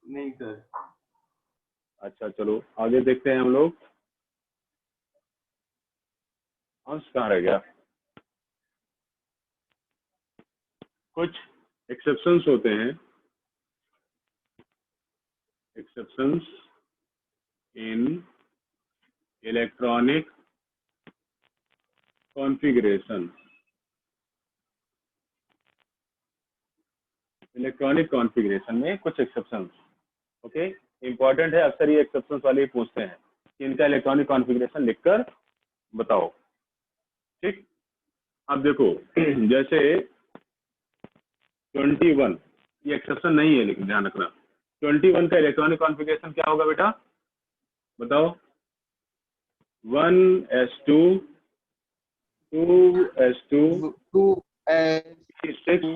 नहीं सर। अच्छा चलो आगे देखते हैं हम लोग। अंश कहाँ रह गया? कुछ एक्सेप्शंस होते हैं, एक्सेप्शंस इन इलेक्ट्रॉनिक कॉन्फ़िगरेशन। इलेक्ट्रॉनिक कॉन्फ़िगरेशन में कुछ एक्सेप्शंस, ओके, इंपॉर्टेंट है, अक्सर ये एक्सेप्शंस वाले ही पूछते हैं कि इनका इलेक्ट्रॉनिक कॉन्फ़िगरेशन लिखकर बताओ। ठीक, अब देखो जैसे 21, ये एक्सेप्शन नहीं है लेकिन ध्यान रखना, 21 का इलेक्ट्रॉनिक कॉन्फ़िगरेशन क्या होगा बेटा, बताओ? 1s2 2s2 2s2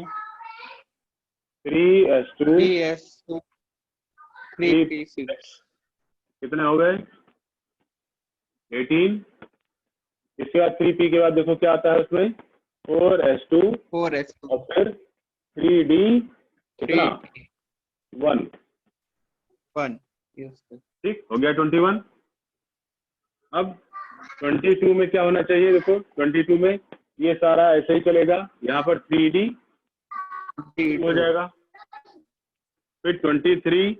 3s2 3s2 3p6 कितने हो गए? 18। इसके बाद 3p के बाद देखो क्या आता है उसमें, 4s2 4s2 और फिर 3d कितना, 1। 1 yes sir। ठीक हो गया 21। अब 22 में क्या होना चाहिए, देखो 22 में ये सारा ऐसे ही चलेगा, यहाँ पर 3d हो जाएगा। फिर 23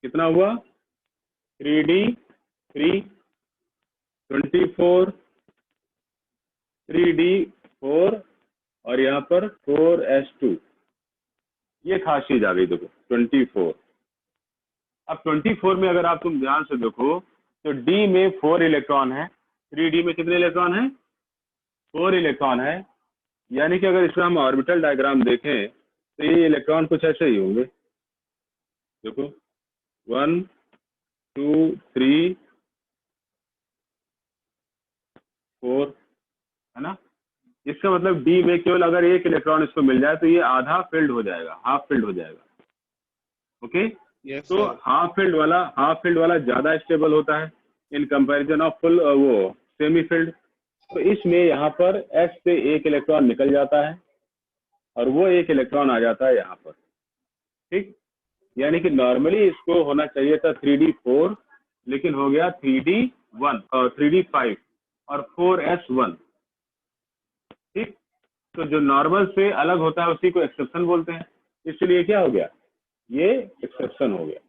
कितना हुआ, 3d 3, 24 3d 4 और यहाँ पर 4s2, ये खास चीज आ गई देखो 24। अब 24 में अगर आप तुम ध्यान से देखो तो d में 4 इलेक्ट्रॉन है, 3d में कितने इलेक्ट्रॉन है, 4 इलेक्ट्रॉन है। यानी कि अगर इसका हम ऑर्बिटल डायग्राम देखें तो ये इलेक्ट्रॉन कुछ ऐसे ही होंगे, देखो 1 2 3 4, है ना। इसका मतलब डी में केवल अगर एक इलेक्ट्रॉन इसको मिल जाए तो ये आधा फिल्ड हो जाएगा, हाफ फिल्ड हो जाएगा, ओके। yes तो sir। हाफ फील्ड वाला ज्यादा स्टेबल होता है इन कंपैरिजन ऑफ फुल वो सेमी फील्ड। तो इसमें यहाँ पर एस से एक इलेक्ट्रॉन निकल जाता है और वो एक इलेक्ट्रॉन आ जाता है यहाँ पर, ठीक। यानी कि नॉर्मली इसको होना चाहिए था 3d4, लेकिन हो गया 3d1 और 3d5 और 4s1, ठीक। तो जो नॉर्मल से अलग होता है उसी को एक्सेप्शन बोलते हैं, इसलिए क्या हो गया, ये एक्सेप्शन हो गया।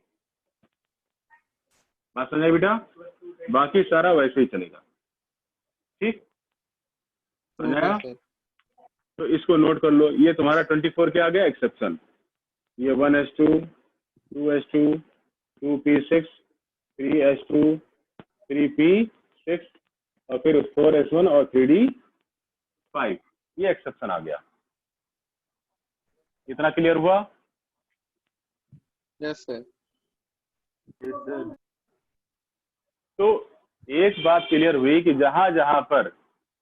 बात समझे बेटा, बाकी सारा वैसे ही चलेगा, ठीक समझाया। sir। तो इसको नोट कर लो, ये तुम्हारा 24 क्या आ गया, एक्सेप्शन। ये 1s2 2s2 2p6 3s2 3p6 और फिर 4s1 और 3d5, ये एक्सेप्शन आ गया। इतना क्लियर हुआ? yes sir। तो एक बात क्लियर हुई कि जहां जहां पर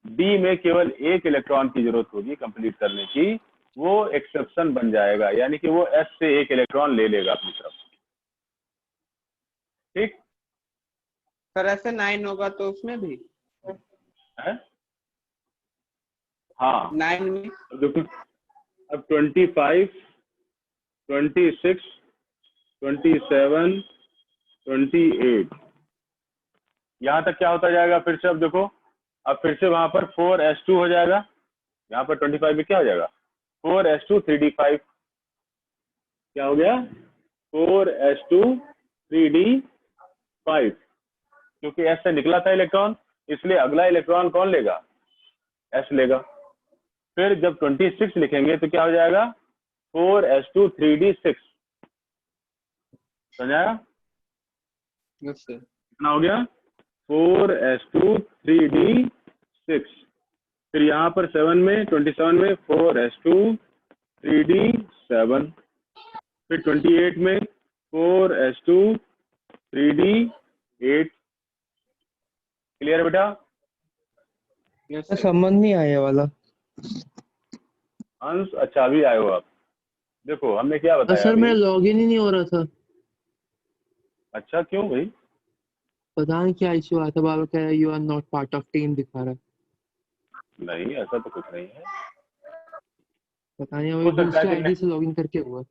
डी में केवल एक इलेक्ट्रॉन की जरूरत होगी कंप्लीट करने की, वो एक्सेप्शन बन जाएगा, यानी कि वो एस से एक इलेक्ट्रॉन ले लेगा अपनी तरफ, ठीक सर ऐसे 9 होगा तो उसमें भी है। हाँ 9 में देखो, अब 25 26 27 28 यहाँ तक क्या होता जाएगा, फिर से अब देखो, अब फिर से वहां पर 4s2 हो जाएगा, यहाँ पर 25 में क्या हो जाएगा, 4s2 3d5, क्या हो गया, 4s2 3d5, क्योंकि एस से निकला था इलेक्ट्रॉन, इसलिए अगला इलेक्ट्रॉन कौन लेगा, एस लेगा। फिर जब 26 लिखेंगे तो क्या हो जाएगा, 4s2 3d6, समझाया, yes sir। कितना हो गया, 4s2 3d6। फिर यहाँ पर 7 में 27 में 4s2 3d7, फिर 28 में 4s2 3d8। क्लियर बेटा? yes sir। समझ नहीं आया वाला अंश अच्छा भी आए हो आप, देखो हमने क्या बताया सर, अभी। मेरा लॉगिन ही नहीं हो रहा था। अच्छा क्यों भाई? पता नहीं क्या इश्यू आया था, बाबा कह रहा है you are not part of team दिखा रहा है। नहीं ऐसा तो कुछ नहीं है, पता नहीं, हो अभी सकता है दूसरे कि आईडी से लॉगिन करके हुआ।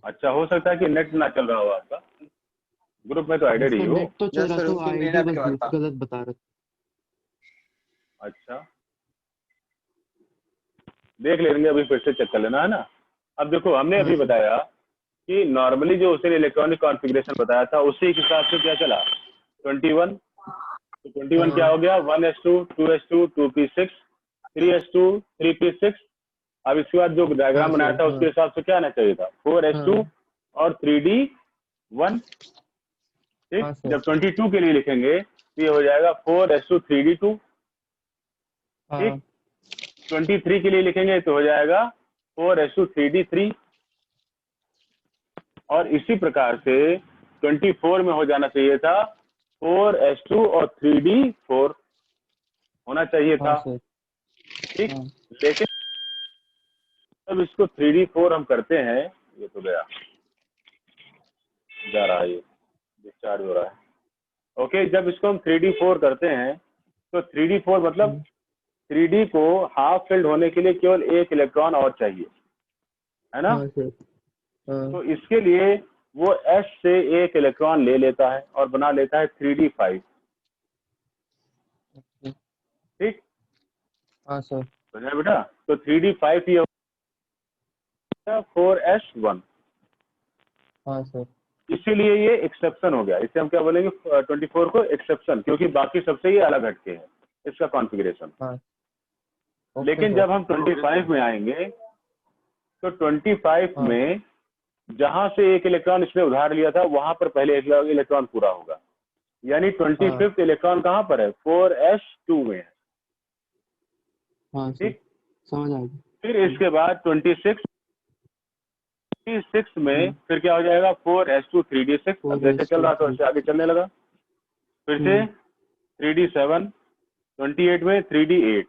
अच्छा, हो सकता है कि नेट ना चल रहा हो आपका, ग्रुप में तो एडेड ही इसका हो। नेट तो चल यस रहा सर, था, उसकी आईडी मेरा बस भी हुआ था। गलत बता रहा था। अच्छा, देख लेंगे, अभी फिर से चेक कर लेना है ना। अब देखो, हमने हाँ अभी सर। बताया कि नॉर्मली जो उसने इलेक्ट्रॉनिक कॉन्फ़िगरेशन बताया था उसी के हिसाब से क्या चला, 21। तो 21 क्या हाँ हो गया, 1s2 2s2 2p6 3s2 3p6। अब इसके बाद जो हाँ डायग्राम बनाया सर। था उसके हाँ हिसाब से क्या आना चाहिए था, 4s2 हाँ और 3d1। ठीक, हाँ सर। जब 22 के लिए लिखेंगे तो ये हो जाएगा 4s2 3d2। ठीक, हाँ 23 के लिए लिखेंगे तो हो जाएगा 4s2 3d3। और इसी प्रकार से 24 में हो जाना चाहिए था 4s2 और 3d4 होना चाहिए हाँ था। सर। ठीक, हाँ लेकिन जब इसको 3d4 हम करते हैं, ये तो गया, जा रहा है, ये डिस्चार्ज हो रहा है। ओके, जब इसको हम 3d4 करते हैं तो 3d4 मतलब 3d को हाफ फिल्ड होने के लिए केवल एक इलेक्ट्रॉन और चाहिए, है ना। हाँ सर। हाँ तो इसके लिए वो s से एक इलेक्ट्रॉन ले लेता है और बना लेता है 3d5। ठीक, हाँ सर। समझा बेटा। तो 3d5 ये 4s1। हाँ सर। इसीलिए ये एक्सेप्शन हो गया, इसे हम क्या बोलेंगे, 24 को एक्सेप्शन, क्योंकि बाकी सबसे ये अलग हटके है इसका कॉन्फ़िगरेशन। हाँ ओके लेकिन सर। जब हम 25 में आएंगे तो 25 हाँ में जहां से एक इलेक्ट्रॉन इसने उधार लिया था वहां पर पहले एक इलेक्ट्रॉन पूरा होगा, यानी हाँ 25th इलेक्ट्रॉन कहां पर है, 4s2 में है। हाँ सर, ठीक, समझ आ गया। फिर इसके बाद 26 में फिर क्या हो जाएगा, 4s2 3d6। अब जैसे चल 4s2 रहा था 3। वैसे आगे चलने लगा। फिर से 3d7, 28 में 3d8।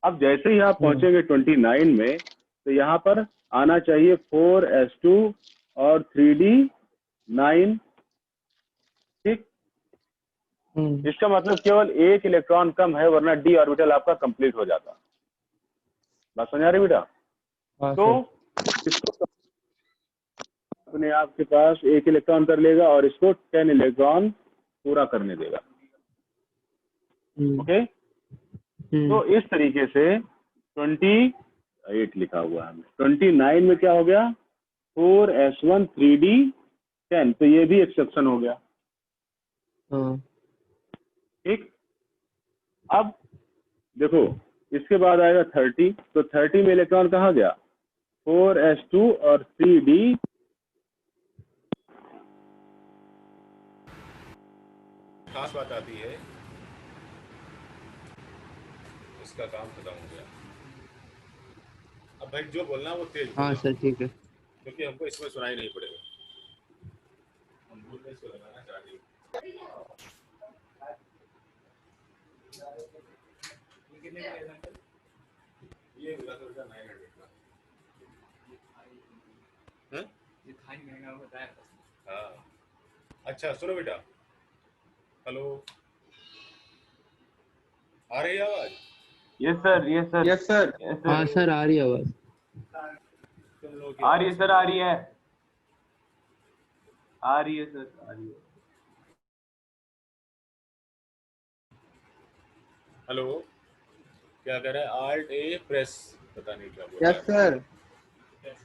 अब जैसे ही आप पहुंचेंगे 29 में तो यहाँ पर आना चाहिए 4s2 और 3d9। ठीक, इसका मतलब केवल एक इलेक्ट्रॉन कम है, वरना डी ऑर्बिटल आपका कंप्लीट हो जाता। बात समझ आ रही बेटा। हाँ तो सर। इसको अपने आप के पास एक इलेक्ट्रॉन कर लेगा और इसको 10 इलेक्ट्रॉन पूरा करने देगा। ओके, तो इस तरीके से 28 लिखा हुआ है, 29 में क्या हो गया, 4s1 3d10, तो ये भी एक्सेप्शन हो गया। हाँ ठीक, अब देखो इसके बाद आएगा 30, तो 30 में इलेक्ट्रॉन कहाँ गया, 4s2 और 3d। खास बात आती है, इसका काम खत्म हो गया। अब भाई जो बोलना है वो तेज हाँ बोलना, सर, ठीक है। क्योंकि हमको इसमें सुनाई नहीं पड़ेगा। हम बोलने इसको लगाना चाहते हैं। ये मिला तो बेटा 900 का। हाँ? ये खाई महंगा बताया। हाँ, अच्छा सुनो बेटा, हेलो, आ रही है आवाज? Yes sir, yes sir, yes sir. Yes हाँ सर, सर, आ रही है आवाज। तुम लोगों की आ रही है आवाज सर, सुन आ रही है, आ रही है सर, आ रही है। हेलो, क्या कह रहा है, आल्ट ए प्रेस, पता नहीं क्या बोल रहा यस सर। है। यस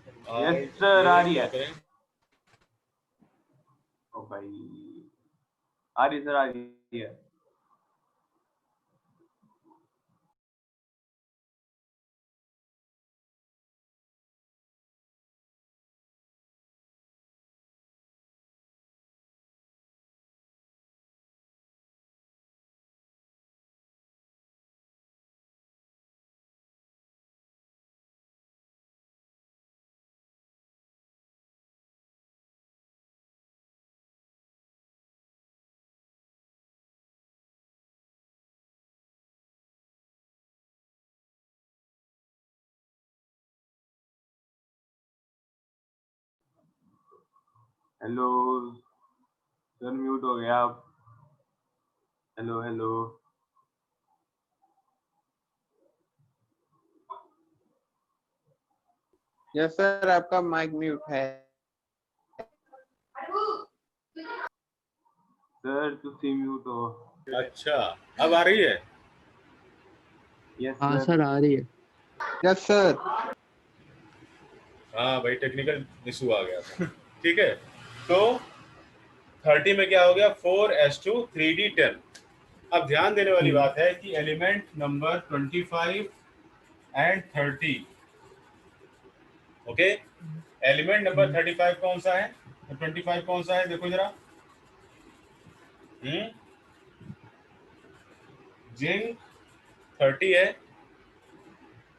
सर, आ रही क्या है। करें, ओ भाई, आ रही है सर, आ रही है। हेलो सर, म्यूट हो गया आप। हेलो हेलो, यस सर, आपका माइक म्यूट है। सर ਤੁਸੀਂ म्यूट हो। अच्छा, अब आ रही है? यस हाँ सर। सर आ रही है। Yes sir. हाँ भाई, टेक्निकल इशू आ गया था। ठीक है, तो 30 में क्या हो गया? 4s2 3d10। अब ध्यान देने वाली बात है कि element number 25 and 30, okay, element number 35 कौन सा है? तो 25 कौन सा है देखो जरा। जिंक 30 है,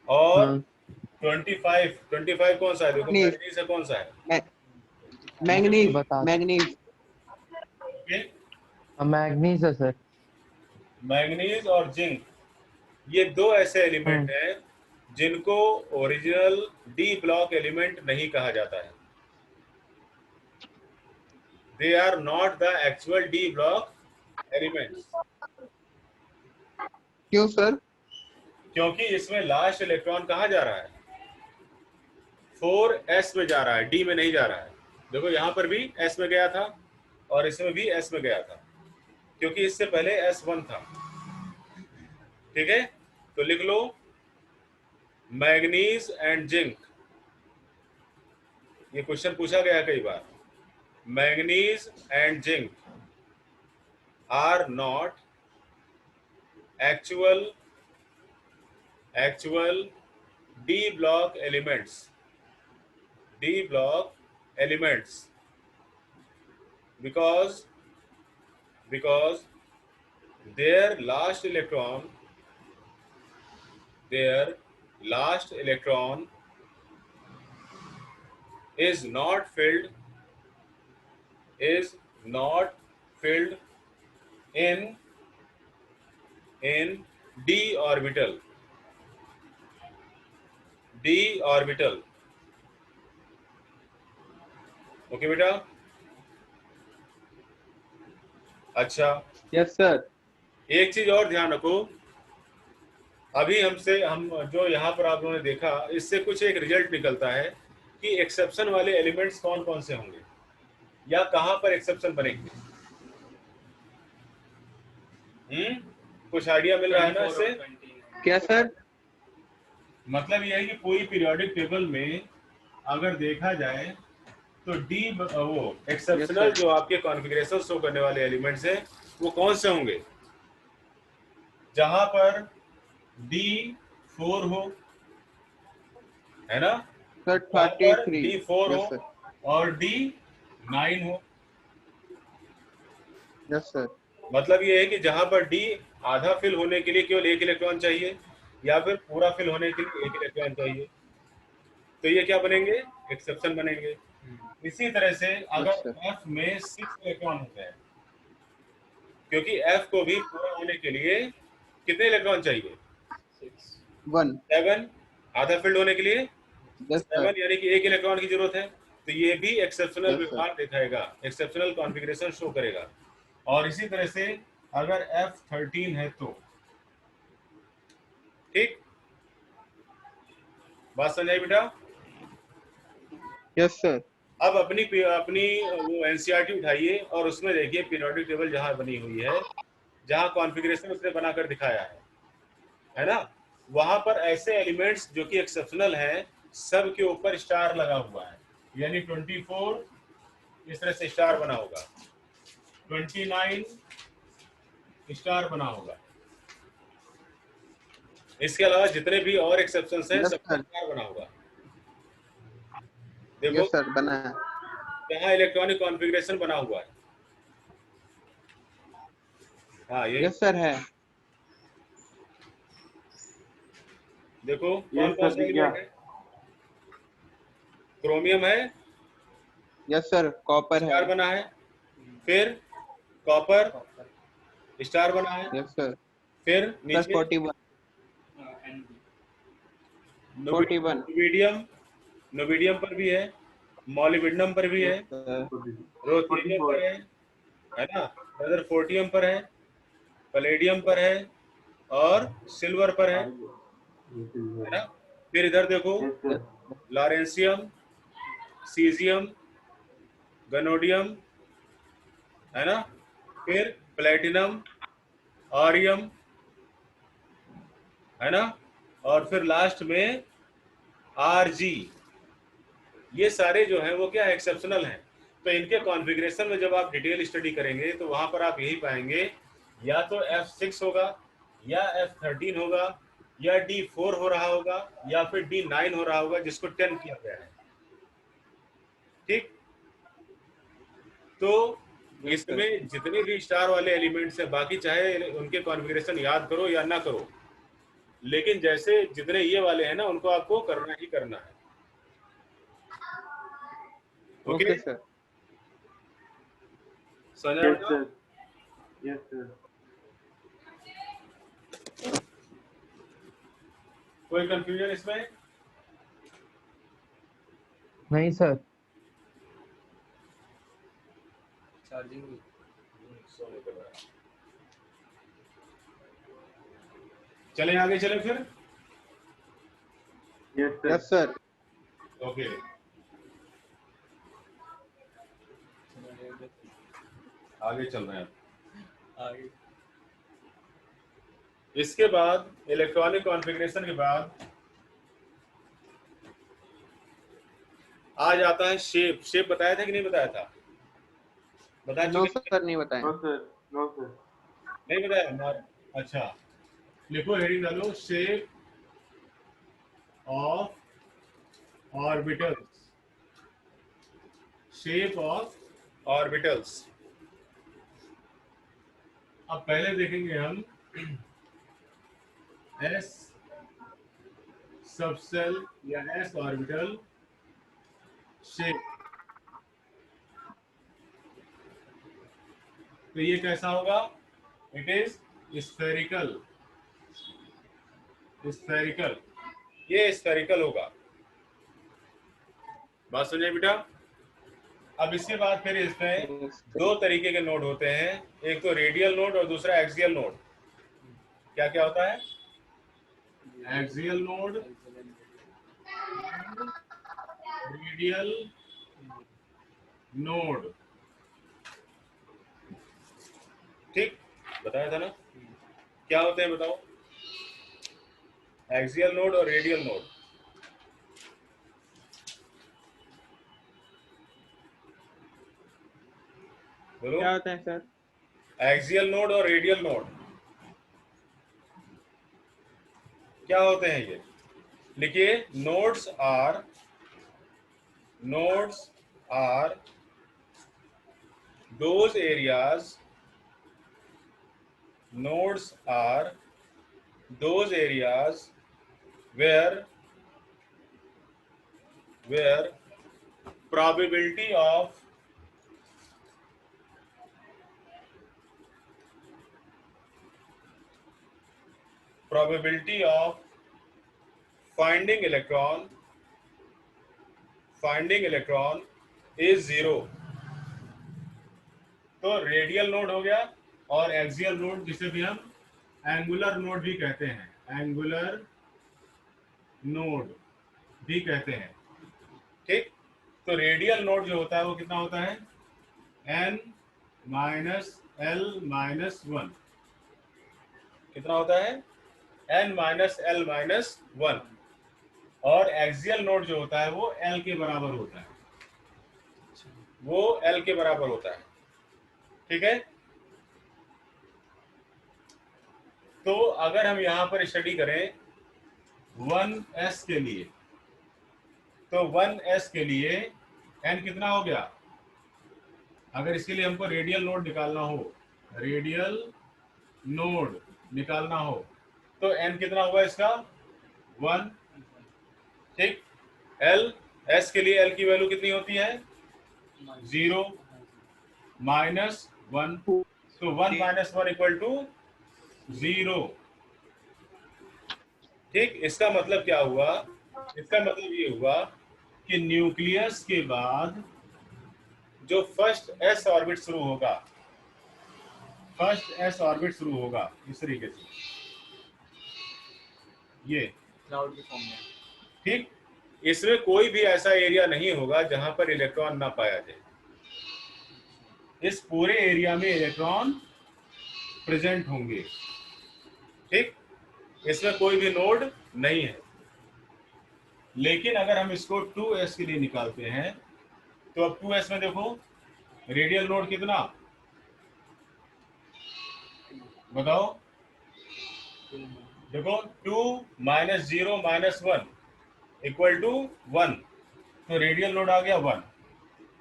और हाँ 25 कौन सा है देखो, मैग्नीज। मैग्नीज है, कौन सा है? मैग्नीज। बता मैग्नीज। ओके, मैग्नीज है सर। मैग्नीज और जिंक, ये दो ऐसे एलिमेंट हैं जिनको ओरिजिनल डी ब्लॉक एलिमेंट नहीं कहा जाता है। They are not the actual D block elements, क्यों सर? क्योंकि इसमें लास्ट इलेक्ट्रॉन कहाँ जा रहा है? 4s में जा रहा है, डी में नहीं जा रहा है। देखो यहाँ पर भी s में गया था और इसमें भी s में गया था, क्योंकि इससे पहले s1 था। ठीक है, तो लिख लो मैग्नीज एंड जिंक। ये क्वेश्चन पूछा गया कई बार। Manganese and zinc are not actual D block elements, because their last electron is not filled in d orbital. Okay बेटा? अच्छा, यस सर। एक चीज और ध्यान रखो, अभी हम जो यहाँ पर आप लोगों ने देखा, इससे कुछ एक रिजल्ट निकलता है कि एक्सेप्शन वाले एलिमेंट्स कौन कौन से होंगे या कहाँ पर एक्सेप्शन बनेंगे। कुछ आइडिया मिल रहा है ना इससे? क्या सर? मतलब यह है कि कोई पीरियोडिक टेबल में अगर देखा जाए तो डी वो एक्सेप्शनल जो आपके कॉन्फ़िगरेशन शो करने वाले एलिमेंट्स हैं वो कौन से होंगे? जहां पर D4 हो, है ना, सर जहां पर 33। D4 हो यस सर। और D9 हो। Yes sir. मतलब ये है कि जहां पर D आधा फिल होने के लिए केवल एक इलेक्ट्रॉन चाहिए या फिर पूरा फिल होने के लिए एक इलेक्ट्रॉन चाहिए, तो ये क्या बनेंगे? एक्सेप्शन बनेंगे। इसी तरह से अगर F में 6 इलेक्ट्रॉन होते हैं, क्योंकि F को भी पूरा होने के लिए कितने इलेक्ट्रॉन चाहिए? 7, आधा फील्ड होने के लिए यस सर। 7, यानी कि एक इलेक्ट्रॉन की जरूरत है। तो ये भी एक्सेप्शनल Yes, sir. व्यवहार दिखाएगा, एक्सेप्शनल कॉन्फ़िगरेशन शो करेगा। और इसी तरह से अगर F13 है तो, ठीक, बात समझाई बेटा? Yes sir. अब अपनी वो एनसीईआरटी उठाइए और उसमें देखिए पीरियोडिक टेबल जहां बनी हुई है, जहां कॉन्फ़िगरेशन उसने बनाकर दिखाया है ना, वहां पर ऐसे एलिमेंट्स जो कि एक्सेप्शनल हैं, सब के ऊपर स्टार लगा हुआ है। यानी 24 इस तरह से स्टार बना होगा, 29 स्टार बना होगा। इसके अलावा जितने भी और एक्सेप्शंस हैं Yes, सबका sir. स्टार बना होगा। देखो यस सर बना है। यहाँ इलेक्ट्रॉनिक कॉन्फ़िगरेशन बना हुआ है। हाँ ये यस सर है। देखो ये कौन कौन सा सर क्या? एलिमेंट है? क्रोमियम है, यस सर कॉपर स्टार है। बना है, फिर कॉपर स्टार बना है, यस सर। फिर सर नीचे 41। 41। नोबिडियम पर भी है, मॉलिब्डेनम पर भी है, यस सर। रोथेनियम पर है ना, रदरफोर्डियम पर है, पैलेडियम पर है और सिल्वर पर है ना। फिर इधर देखो लॉरेंसियम, सीजियम, गनोडियम, है ना, फिर प्लेटिनम, ऑरियम, है ना, और फिर लास्ट में आरजी। ये सारे जो हैं वो क्या एक्सेप्शनल हैं। तो इनके कॉन्फ़िगरेशन में जब आप डिटेल स्टडी करेंगे तो वहां पर आप यही पाएंगे, या तो F6 होगा, या F13 होगा, या D4 हो रहा होगा, या फिर D9 हो रहा होगा, जिसको 10 किया गया है। ठीक, तो इसमें जितने भी स्टार वाले एलिमेंट्स हैं, बाकी चाहे उनके कॉन्फ़िगरेशन याद करो या ना करो, लेकिन जैसे जितने ये वाले हैं ना, उनको आपको करना ही करना है। Okay sir. समझ Yes, आया? sir. Yes, sir. कोई कंफ्यूजन इसमें? नहीं सर। चार्जिंग चले आगे चले फिर। Yes, sir. Yes sir. Okay, आगे चल रहे हैं आगे। इसके बाद इलेक्ट्रॉनिक कॉन्फ़िगरेशन के बाद आ जाता है शेप। शेप बताया था कि नहीं बताया था? बताया नो चुके? सर, नहीं बताएं। No, sir. No, sir. नहीं बताया? अच्छा, लिखो, हेडिंग डालो, shape of orbitals. Shape of orbitals. अब पहले देखेंगे हम एस सबसेल या एस ऑर्बिटल शेप। तो ये कैसा होगा? It is spherical. स्फेरिकल, ये स्फेरिकल होगा। बात सुनिए बेटा। अब इसके बाद फिर इसमें दो तरीके के नोड होते हैं, एक तो रेडियल नोड और दूसरा एक्सियल नोड। क्या क्या होता है? Axial node, radial node. ठीक, बताया था ना? क्या होते हैं बताओ? एक्सियल नोड और रेडियल नोड। बोलो। क्या होता है सर? एक्सियल नोड और रेडियल नोड क्या होते हैं ये? लिखिए, nodes are those areas, nodes are those areas where probability of finding electron is 0। तो रेडियल नोड हो गया, और एक्सियल नोड जिसे भी हम एंगुलर नोड भी कहते हैं, एंगुलर नोड भी कहते हैं। ठीक, तो रेडियल नोड जो होता है वो कितना होता है? n minus l minus 1। कितना होता है? n minus l minus 1। और एक्सियल नोड जो होता है वो l के बराबर होता है, वो l के बराबर होता है। ठीक है, तो अगर हम यहां पर स्टडी करें 1s के लिए, तो 1s के लिए n कितना हो गया? अगर इसके लिए हमको रेडियल नोड निकालना हो, रेडियल नोड निकालना हो, तो n कितना होगा इसका? 1। ठीक, l, s के लिए l की वैल्यू कितनी होती है? 0 माइनस 1। तो 1 माइनस 1 इक्वल टू 0। ठीक, इसका मतलब क्या हुआ? इसका मतलब ये हुआ कि न्यूक्लियस के बाद जो फर्स्ट s ऑर्बिट शुरू होगा, फर्स्ट s ऑर्बिट शुरू होगा इस तरीके से, ये क्लाउड के फॉर्म में। ठीक, इसमें कोई भी ऐसा एरिया नहीं होगा जहां पर इलेक्ट्रॉन ना पाया जाए। इस पूरे एरिया में इलेक्ट्रॉन प्रेजेंट होंगे। ठीक, इसमें कोई भी नोड नहीं है। लेकिन अगर हम इसको 2s के लिए निकालते हैं तो अब 2s में देखो रेडियल नोड कितना, बताओ। देखो 2 माइनस 0 माइनस 1 इक्वल टू 1, तो रेडियल नोड आ गया 1।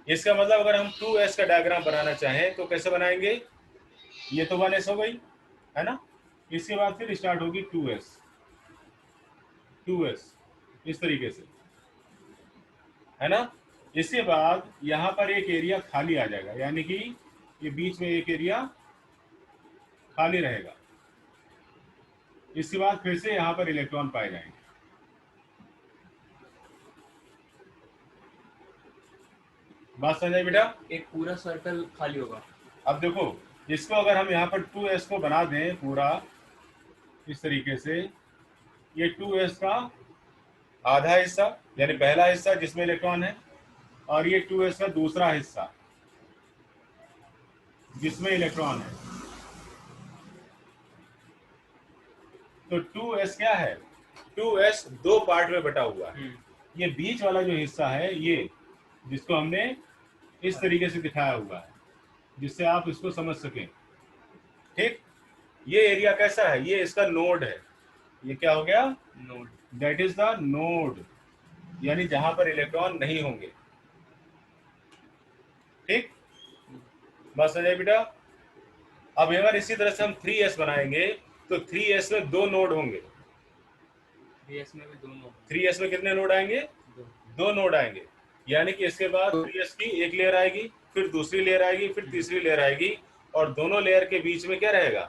इसका मतलब अगर हम 2s का डायग्राम बनाना चाहें तो कैसे बनाएंगे, ये तो 1s हो गई है ना, इसके बाद फिर स्टार्ट होगी 2s, 2s इस तरीके से, है ना। इसके बाद यहाँ पर एक एरिया खाली आ जाएगा, यानी कि ये बीच में एक एरिया खाली रहेगा। इसके बाद फिर से यहाँ पर इलेक्ट्रॉन पाए जाएंगे। बात समझ आई बेटा? एक पूरा सर्कल खाली होगा। अब देखो इसको अगर हम यहाँ पर 2s को बना दें पूरा इस तरीके से, ये 2s का आधा हिस्सा यानी पहला हिस्सा जिसमें इलेक्ट्रॉन है, और ये 2s का दूसरा हिस्सा जिसमें इलेक्ट्रॉन है। तो 2s क्या है, 2s दो पार्ट में बटा हुआ है। ये बीच वाला जो हिस्सा है ये, जिसको हमने इस तरीके से दिखाया हुआ है जिससे आप इसको समझ सकें। ठीक, ये एरिया कैसा है, ये इसका नोड है। ये क्या हो गया, node. That is the node, यानी जहां पर इलेक्ट्रॉन नहीं होंगे। ठीक, बात समझ आई बेटा? अब अगर इसी तरह से हम 3s बनाएंगे तो 3s में दो नोड होंगे। 3s में भी दो नोड। 3s में कितने नोड आएंगे, दो नोड आएंगे। यानी कि इसके बाद 3s की एक लेयर आएगी, फिर दूसरी लेयर आएगी, फिर तीसरी लेयर आएगी, और दोनों लेयर के बीच में क्या रहेगा,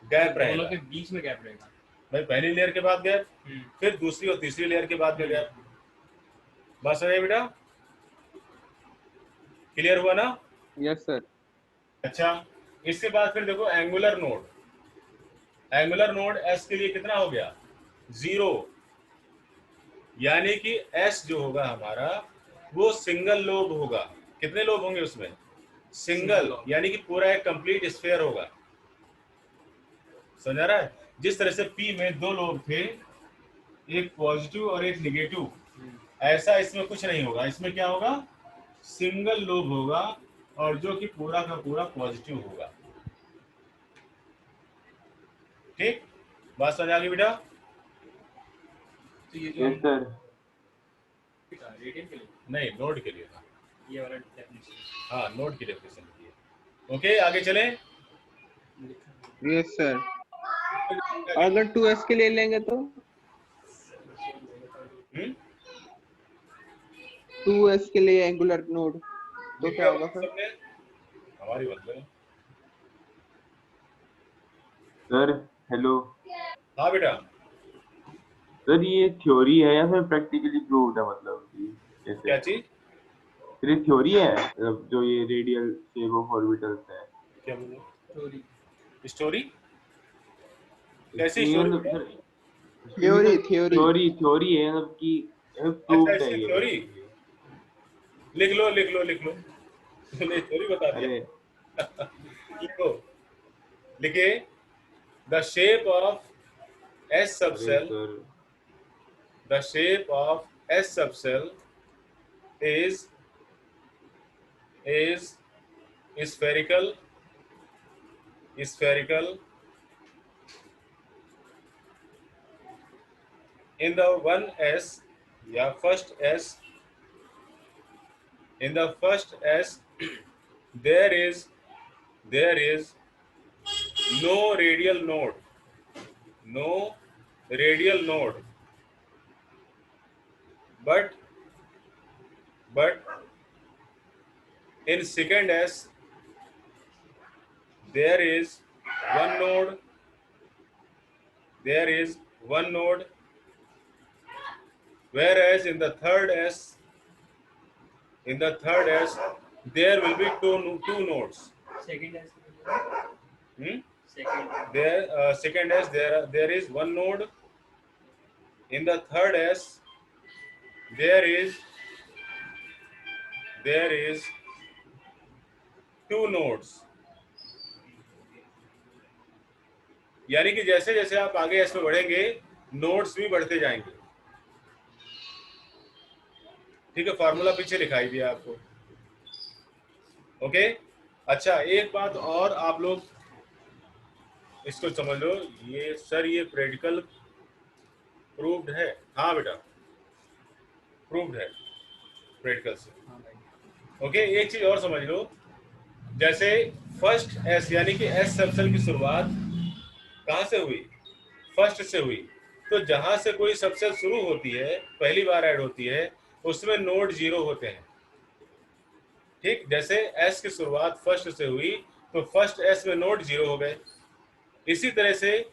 गैप रहेगा। दोनों के बीच में गैप रहेगा भाई, पहली लेयर के बाद गैप, फिर दूसरी और तीसरी लेयर के बाद में गैप। बात समझ आई बेटा? क्लियर हुआ ना? Yes sir. अच्छा, इसके बाद फिर देखो angular node. Angular node s के लिए कितना हो गया, 0, यानी कि s जो होगा हमारा वो सिंगल लोब होगा। कितने लोब होंगे उसमें, सिंगल, यानी कि पूरा एक कंप्लीट स्फीयर होगा। समझ आ रहा है? जिस तरह से p में दो लोब थे, एक पॉजिटिव और एक निगेटिव, ऐसा इसमें कुछ नहीं होगा। इसमें क्या होगा, सिंगल लोब होगा, और जो कि पूरा का पूरा पॉजिटिव होगा। ठीक, बात समझ आ गई बेटा? तो ये जो यस सर। रेडियन के लिए, नहीं, नोड के लिए था। ये वाला डेफिनेशन। हाँ, नोड की डेफिनेशन की है। ओके, आगे चलें। Yes sir. अगर 2s के लिए लेंगे तो 2s के लिए एंगुलर नोड तो क्या होगा सर? हमारी मतलब सर हेलो। हाँ बेटा, सर ये थ्योरी है या फिर प्रैक्टिकली प्रूव्ड है, मतलब कि क्या कैसे? चीज, सर ये थ्योरी है, मतलब जो ये रेडियल शेप ऑफ ऑर्बिटल्स है। क्या बोले, थ्योरी। स्टोरी, कैसी ये स्टोरी मतलब बेटा? सर थ्योरी थ्योरी है, मतलब कि अच्छा, प्रूव्ड है इसकी ये थ्योरी basically। लिख लो लिख लो लिख लो। तूने थ्योरी बता अरे दिया। लिखो, लिखे, the shape of S sub अरे shell, sir the shape of S subcell is spherical in the one S, yeah, first S, in the first S there is no radial node, no radial node, but in second S there is one node, whereas in the third S there will be two nodes. Second S. Hmm? Second. There second S there is one node. In the third S there is 2 nodes, यानी कि जैसे जैसे आप आगे S में बढ़ेंगे nodes भी बढ़ते जाएंगे। ठीक है, फार्मूला पीछे दिखाई दिया आपको। ओके, अच्छा एक बात और आप लोग इसको समझ लो, ये सर ये प्रैक्टिकल प्रूव्ड है? हाँ बेटा, प्रूव्ड है प्रैक्टिकल से। हाँ भाई। ओके, एक चीज और समझ लो, जैसे फर्स्ट एस यानी कि एस सबसेल की शुरुआत कहाँ से हुई? फर्स्ट से हुई। तो जहां से कोई सबसेल शुरू होती है, पहली बार ऐड होती है, उसमें नोड 0 होते हैं। ठीक, जैसे एस की शुरुआत फर्स्ट से हुई तो फर्स्ट एस में नोड 0 हो गए। इसी तरह से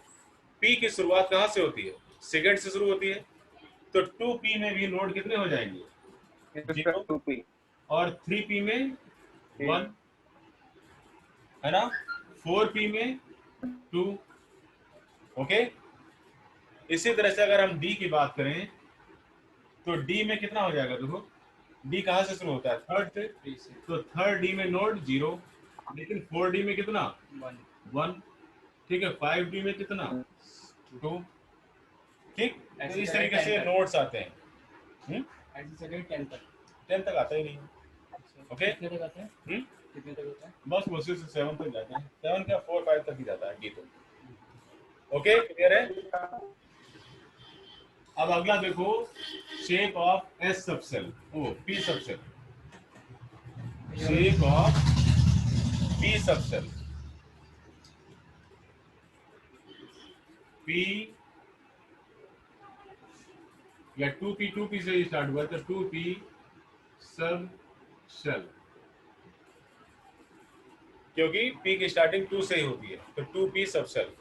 पी की शुरुआत कहाँ से होती है? सेकंड से शुरू होती है, तो 2p में भी नोड कितने हो जाएंगे? 0। 2p और 3p में 1, है ना, 4p में 2। ओके, इसी तरह से अगर हम डी की बात करें तो डी में कितना हो जाएगा? देखो डी कहाँ से शुरू होता है? थर्ड से। 3 से तो थर्ड डी में नोड 0, लेकिन 4d में कितना? 1। ठीक है, 5d में कितना? 2। ठीक, तो ऐसे इस करें तरीके से 10 तक। नोड्स आते हैं। ऐसे चले 10 तक। 10 तक आता ही नहीं। ओके, कितने तक आता है? हम्म, कितने तक होता है? बस मुश्किल से 7 तक जाते हैं, 7 क्या 4 5 तक ही जाता है डी तो। ओके, क्लियर है? अब अगला देखो, शेप ऑफ एस सबसेल, ओ P subshell, shape of P subshell. P या 2p से स्टार्ट हुआ तो 2p सब शेल, क्योंकि p की स्टार्टिंग 2 से ही होती है, तो 2p सब शेल।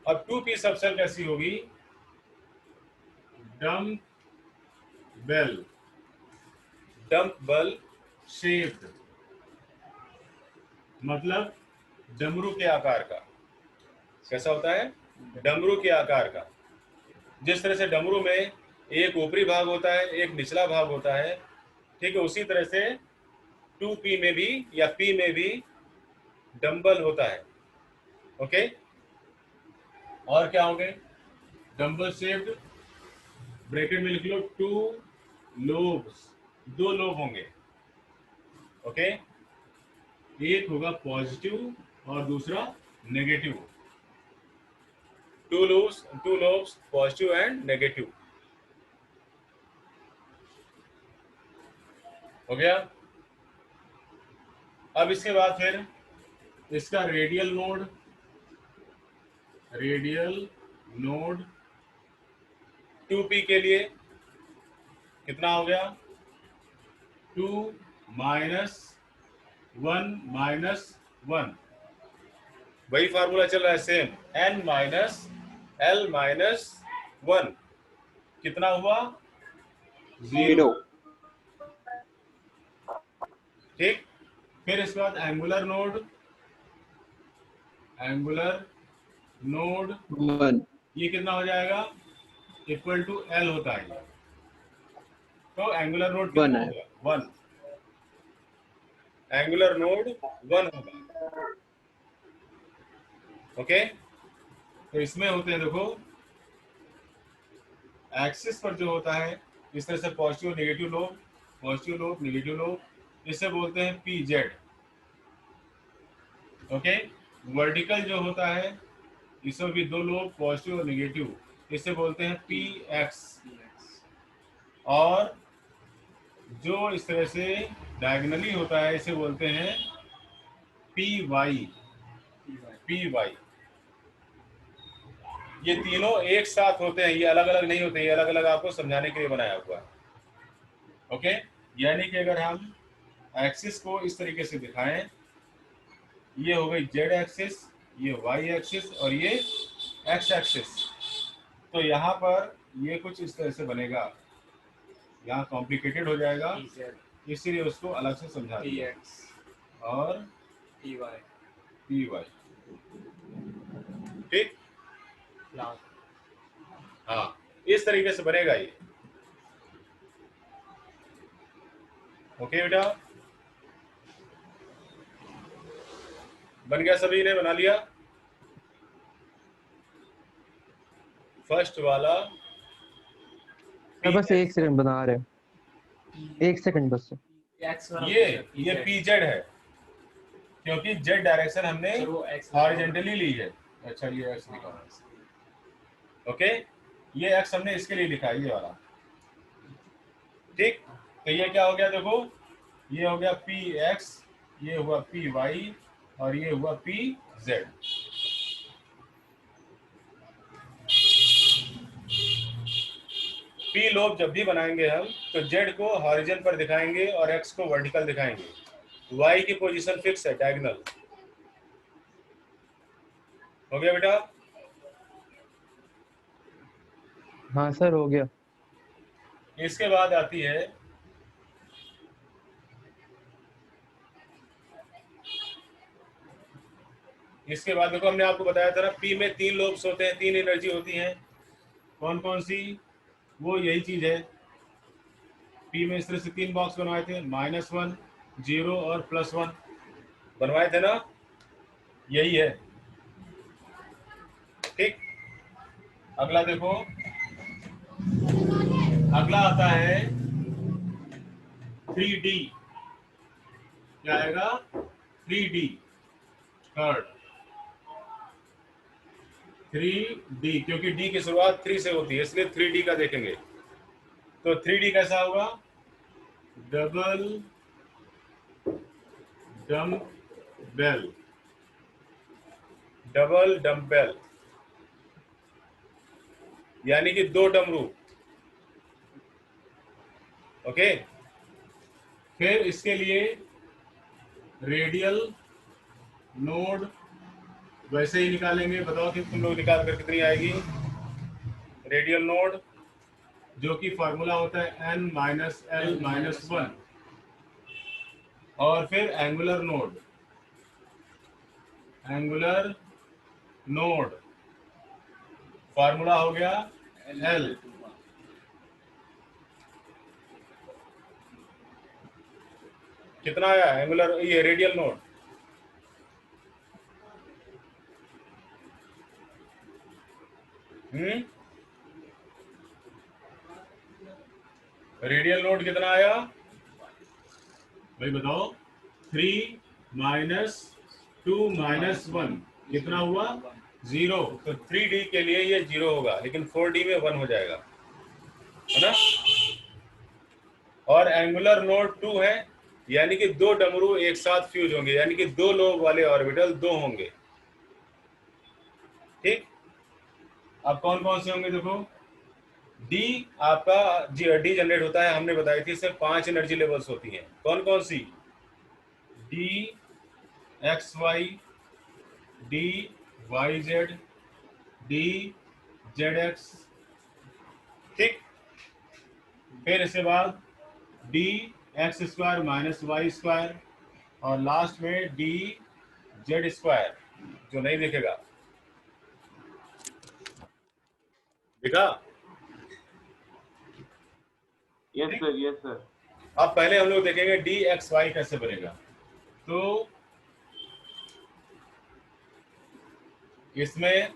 अब 2p सब शेल कैसी होगी? डम्प बेल शेप्ड, मतलब डमरू के आकार का। कैसा होता है? डमरू के आकार का। जिस तरह से डमरू में एक ऊपरी भाग होता है, एक निचला भाग होता है, ठीक है, उसी तरह से 2p में भी या p में भी डम्बल होता है। ओके, और क्या होंगे? डम्बल शेप्ड, ब्रैकेट में लिख लो 2 लोब्स, 2 लोब होंगे। ओके, एक होगा पॉजिटिव और दूसरा negative. 2 lobes positive and negative. हो गया? अब इसके बाद फिर इसका रेडियल नोड 2p के लिए कितना हो गया? 2 माइनस 1 वही फार्मूला चल रहा है same, n minus l minus 1 कितना हुआ? 0। ठीक, फिर इसके बाद एंगुलर नोड 1 ये कितना हो जाएगा? इक्वल टू l होता है, तो एंगुलर नोड कितना 1 है। होगा? 1। एंगुलर नोड 1 होगा। ओके, तो इसमें होते हैं, देखो एक्सिस पर जो होता है इस तरह से पॉजिटिव नेगेटिव लोब, इसे बोलते हैं पी जेड। ओके, वर्टिकल जो होता है इसमें भी 2 लोब पॉजिटिव और नेगेटिव, इसे बोलते हैं पी एक्स। और जो इस तरह से डायगोनली होता है इसे बोलते हैं पी वाई। ये तीनों एक साथ होते हैं, ये अलग अलग नहीं होते, ये अलग अलग आपको समझाने के लिए बनाया हुआ है। ओके, यानी कि अगर हम एक्सिस को इस तरीके से दिखाएं, ये हो गई जेड एक्सिस, ये वाई एक्सिस और ये एक्स एक्सिस, तो यहाँ पर ये कुछ इस तरह से बनेगा, यहाँ कॉम्प्लिकेटेड हो जाएगा, इसीलिए उसको अलग से समझा दिया। और पी वाई, ठीक, हाँ, इस तरीके से बनेगा ये। ओके बेटा, बन गया, सभी ने बना लिया? फर्स्ट वाला सर बस एक सेकंड बना रहे हैं, एक सेकंड बस। एक्स वाला ये पी जेड है, क्योंकि जेड डायरेक्शन हमने सर वो एक्स हॉरिजॉन्टली ली है। अच्छा, ये एक्स लिखा है, ओके, ये एक्स हमने इसके लिए लिखा है, ये वाला। ठीक, तो ये क्या हो गया देखो, ये हो गया पी एक्स, ये हुआ पी वाई, और ये हुआ पी जेड। पी लोब जब भी बनाएंगे हम तो जेड को हॉरिजॉन पर दिखाएंगे और एक्स को वर्टिकल दिखाएंगे। वाई की पोजीशन फिक्स है, डायगोनल। हो गया बेटा? हाँ सर हो गया। इसके बाद आती है इसके बाद देखो, हमने आपको बताया था ना, पी में 3 लोब्स होते हैं, 3 एनर्जी होती हैं। कौन कौन सी? वो यही चीज है। पी में इस तरह से 3 बॉक्स बनवाए थे, -1, 0 और +1 बनवाए थे ना, यही है। ठीक, अगला देखो, अगला आता है 3D। क्या आएगा? 3D, थर्ड 3D, क्योंकि D की शुरुआत 3 से होती है, इसलिए 3D का देखेंगे। तो 3D कैसा होगा? डबल डम्बेल, डबल डम्बेल, यानी कि 2 डमरू। ओके, फिर इसके लिए रेडियल नोड वैसे ही निकालेंगे। बताओ कि तुम लोग निकाल कर कितनी आएगी? रेडियल नोड, जो कि फॉर्मूला होता है n-l-1, और फिर angular node, angular node formula हो गया l। कितना आया एंगुलर, ये रेडियल नोड? रेडियल नोड कितना आया भाई, बताओ? 3 - 2 - 1 कितना हुआ? 0। तो 3D के लिए ये 0 होगा, लेकिन 4D में 1 हो जाएगा, है ना? और एंगुलर नोड 2 है, यानी कि 2 डमरू एक साथ फ्यूज होंगे, यानी कि 2 लोब वाले ऑर्बिटल 2 होंगे। ठीक, अब कौन कौन से होंगे देखो। डी आपका डी जनरेट होता है, हमने बताई थी, सिर्फ 5 एनर्जी लेवल्स होती हैं। कौन कौन सी? D X Y, D Y Z, D Z X. ठीक, फिर इसके बाद डी एक्स स्क्वायर -y², और लास्ट में डी जेड स्क्वायर, जो नहीं दिखेगा। दिखा? Yes sir, yes sir. अब पहले हम लोग देखेंगे डी एक्स वाई कैसे बनेगा। तो इसमें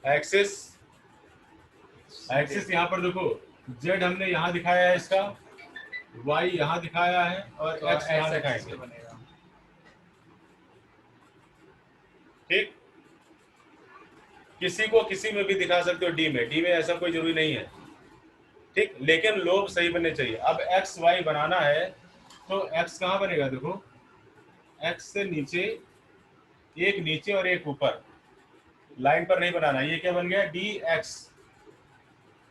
एक्सिस यहाँ पर देखो, जेड हमने यहाँ दिखाया है, इसका वाई यहाँ दिखाया है, और तो एक्स यहाँ एक्स दिखाएंगे। बनेगा। ठीक, किसी को किसी में भी दिखा सकते हो, डी में ऐसा कोई जरूरी नहीं है। ठीक, लेकिन लोब सही बनने चाहिए। अब एक्स वाई बनाना है, तो एक्स कहाँ बनेगा देखो, एक्स से नीचे, एक नीचे और एक ऊपर, लाइन पर नहीं बनाना। ये क्या बन गया? D x.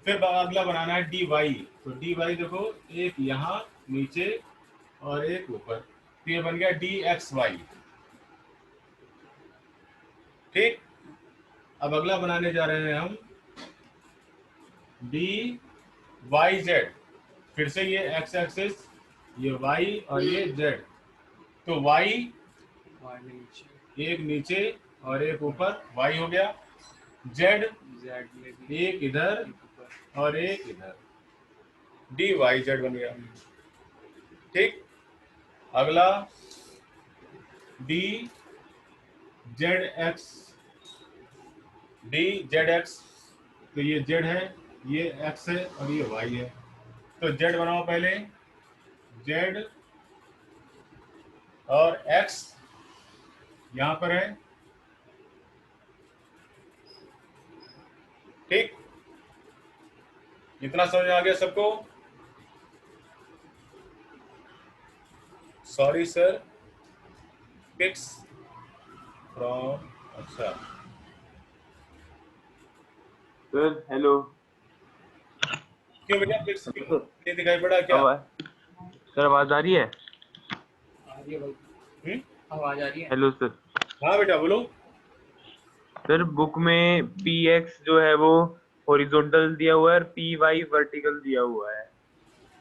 फिर अगला बनाना है डी वाई, तो डी वाई देखो, एक यहाँ नीचे और एक ऊपर, तो ये बन गया डी एक्स वाई। ठीक, अब अगला बनाने जा रहे हैं हम डी वाई जेड। फिर से ये एक्स एक्सिस, ये वाई और ये जेड, तो वाई एक नीचे और एक ऊपर, वाई हो गया। जेड एक इधर और एक इधर, डी वाई जेड बन गया। ठीक, अगला D Z x D Z x, तो ये जेड है, ये एक्स है और ये वाई है। तो जेड बनाओ पहले, जेड और एक्स यहां पर है, ठीक। इतना समझ आ गया सबको? सॉरी सर, पिक्स फ्रॉम, अच्छा सर हेलो। क्यों बेटा पिक्स क्यों नहीं दिखाई पड़ा क्या? सर आवाज आ रही है? आ रही है भाई, आवाज आ रही है। Hello sir. हाँ बेटा बोलो। सर बुक में पी एक्स जो है वो हॉरिजॉन्टल दिया हुआ है और पी वाई वर्टिकल दिया हुआ है।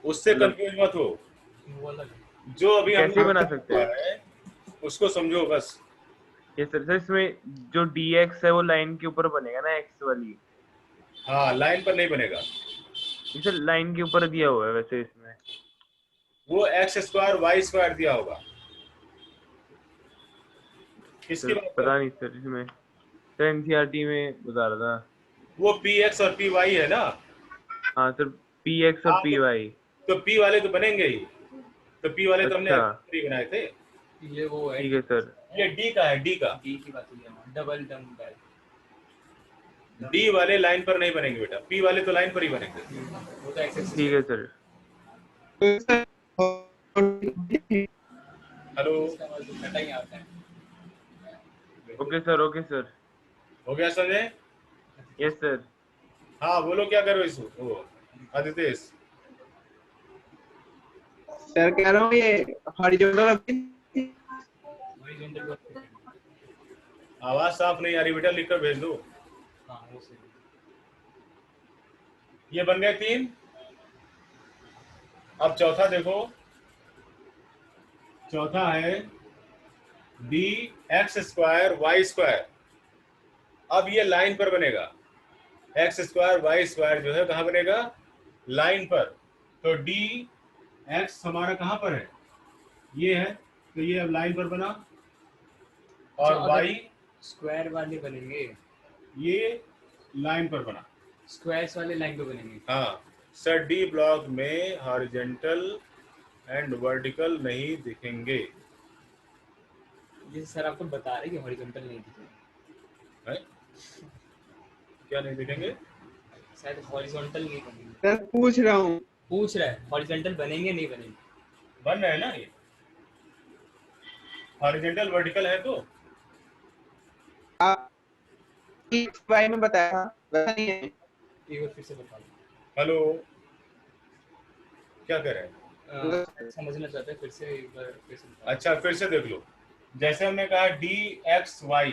उससे कंफ्यूज मत हो, वो अलग है। जो अभी कैसे हमने बना सकते हैं? है उसको समझो बस। ये सर इसमें जो डी एक्स है वो लाइन के ऊपर बनेगा ना, एक्स वाली? हाँ, लाइन पर नहीं बनेगा, ये सर लाइन के ऊपर दिया हुआ है वैसे इसमें। वो एक्स स्क्वायर वाई स्क्वायर दिया होगा। किसकी सर बात कर? पता नहीं सर, इसमें सर एनसीईआरटी में बता रहा था। वो पी एक्स और पी वाई है ना? हाँ सर, पी एक्स और हाँ, पी वाई। तो पी वाले तो बनेंगे ही, तो पी वाले तो हमने अच्छा अभी बनाए थे। ये वो है, ठीक है सर। ये डी का है, डी का। डी की बात हुई है, डबल डम बैल। डी वाले लाइन पर नहीं बनेंगे बेटा, पी वाले तो लाइन पर ही बनेंगे। वो तो एक्सेस ठीक है सर। हेलो, इसका मतलब कटा ही आता है। Okay sir, okay sir. हो गया समझे? Yes sir. हाँ बोलो, क्या करो इस वो आदित्य? सर कह रहा हूँ ये हॉरिजॉन्टल हॉरिजॉन्टल वर्क। आवाज साफ नहीं आ रही बेटा, लिखकर भेज दो। हाँ वो सही। ये बन गए 3। अब चौथा देखो, चौथा है D X square Y square. अब ये लाइन पर बनेगा, एक्स स्क्वायर वाई स्क्वायर जो है कहाँ बनेगा? लाइन पर। तो डी एक्स हमारा कहाँ पर है? ये है, तो ये अब लाइन पर बना, और वाई स्क्वायर वाले बनेंगे, ये लाइन पर बना। स्क्वायर्स वाले लाइन पे बनेंगे। हाँ सर, डी ब्लॉक में हॉरिजॉन्टल एंड वर्टिकल नहीं दिखेंगे। जैसे सर आपको बता रहे कि हॉरिजॉन्टल नहीं दिखेगा, है? क्या नहीं दिखेंगे? शायद हॉरिजॉन्टल नहीं बनेंगे। सर पूछ रहा हूँ। पूछ रहा है हॉरिजॉन्टल बनेंगे नहीं बनेंगे। बन रहे हैं ना, ये हॉरिजॉन्टल वर्टिकल है तो। आप बारे में बताया था, वैसा नहीं है। एक बार फिर से बता दो। हेलो, क्या कर रहे हैं? समझना चाहते हैं, फिर से एक बार फिर से बता दो। अच्छा फिर से देख लो। जैसे हमने कहा डी एक्स वाई,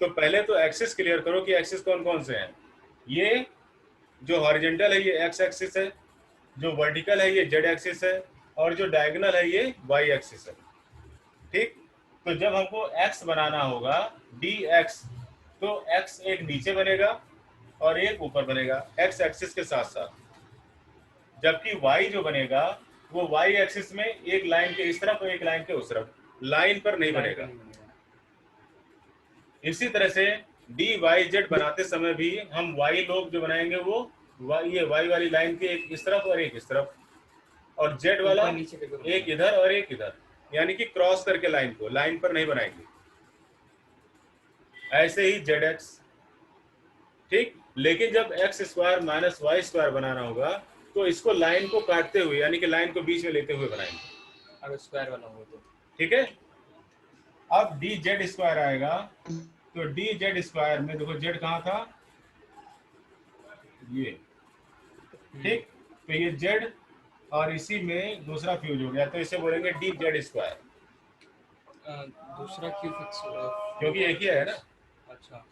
तो पहले तो एक्सिस क्लियर करो कि एक्सिस कौन कौन से हैं। ये जो हॉरिजॉन्टल है ये एक्स एक्सिस है, जो वर्टिकल है ये जेड एक्सिस है, और जो डायगोनल है ये वाई एक्सिस है। ठीक, तो जब हमको एक्स बनाना होगा डी एक्स, तो एक्स एक नीचे बनेगा और एक ऊपर बनेगा एक्स एक्सिस के साथ साथ, जबकि वाई जो बनेगा वो वाई एक्सिस में एक लाइन के इस तरफ और एक लाइन के उस तरफ, लाइन पर नहीं बनेगा। इसी तरह से डी वाई जेड बनाते समय भी हम वाई लोग जो बनाएंगे वो ये वाई वाली लाइन के एक इस तरफ और एक इस तरफ, और जेड वाला एक इधर और एक इधर, यानी कि क्रॉस करके लाइन को लाइन पर नहीं बनाएंगे। ऐसे ही जेड एक्स। ठीक, लेकिन जब X square minus Y square बनाना होगा तो इसको लाइन को काटते हुए, यानी कि लाइन को बीच में लेते हुए बनाएंगे, अगर स्क्वायर वाला हो तो। ठीक है। अब डी जेड स्क्वायर आएगा, तो डी जेड स्क्वायर में देखो जेड कहाँ था, ये। ठीक, तो ये जेड और इसी में दूसरा फ्यूज हो गया, तो इसे बोलेंगे डी जेड स्क्वायर। दूसरा क्यों फिक्स होगा? क्योंकि एक ही है ना। अच्छा।